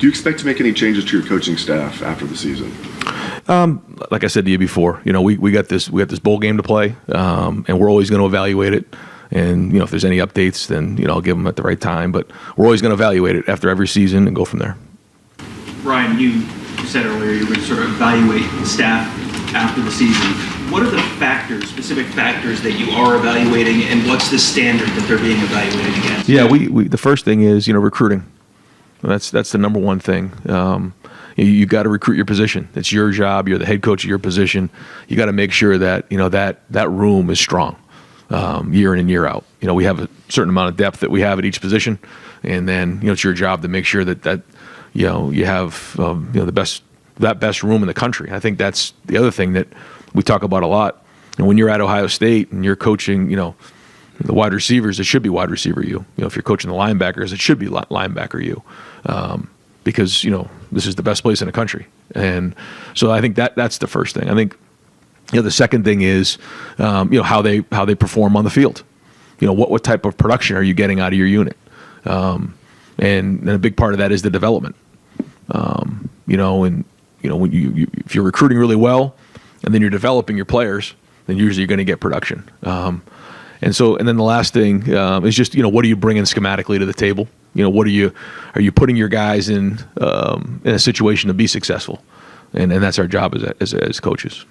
Do you expect to make any changes to your coaching staff after the season? Like I said to you before, we got this bowl game to play, and we're always going to evaluate it. And if there's any updates, then I'll give them at the right time. But we're always going to evaluate it after every season and go from there. Ryan, you said earlier you were going to sort of evaluate the staff after the season. What are the specific factors that you are evaluating, and what's the standard that they're being evaluated against? Yeah, we the first thing is recruiting. That's the number one thing. You got to recruit your position. It's your job. You're the head coach of your position. You got to make sure that that room is strong year in and year out. We have a certain amount of depth that we have at each position, and then it's your job to make sure that you have the best room in the country. I think that's the other thing that we talk about a lot. And when you're at Ohio State and you're coaching, the wide receivers, it should be wide receiver you. If you're coaching the linebackers, it should be linebacker you, because this is the best place in the country. And so I think that's the first thing. I think the second thing is how they perform on the field. What type of production are you getting out of your unit? And a big part of that is the development. When if you're recruiting really well, and then you're developing your players, then usually you're going to get production. And then the last thing is just what are you bringing schematically to the table? Are you putting your guys in a situation to be successful? And that's our job as coaches.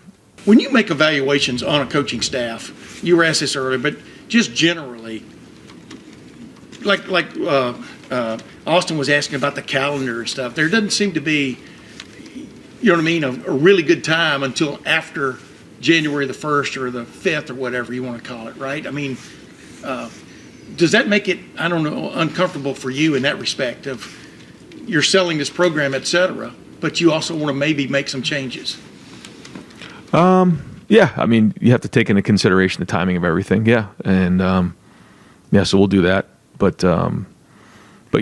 When you make evaluations on a coaching staff, you were asked this earlier, but just generally, like Austin was asking about the calendar and stuff, there doesn't seem to be, a really good time until after January the 1st or the 5th or whatever you want to call it, right? I mean, does that make it, uncomfortable for you in that respect of you're selling this program, et cetera, but you also want to maybe make some changes? Yeah, you have to take into consideration the timing of everything. Yeah, and so we'll do that. But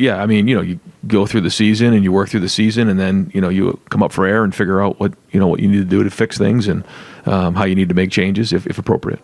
yeah, you go through the season and you work through the season, and then you come up for air and figure out what you need to do to fix things and how you need to make changes if appropriate.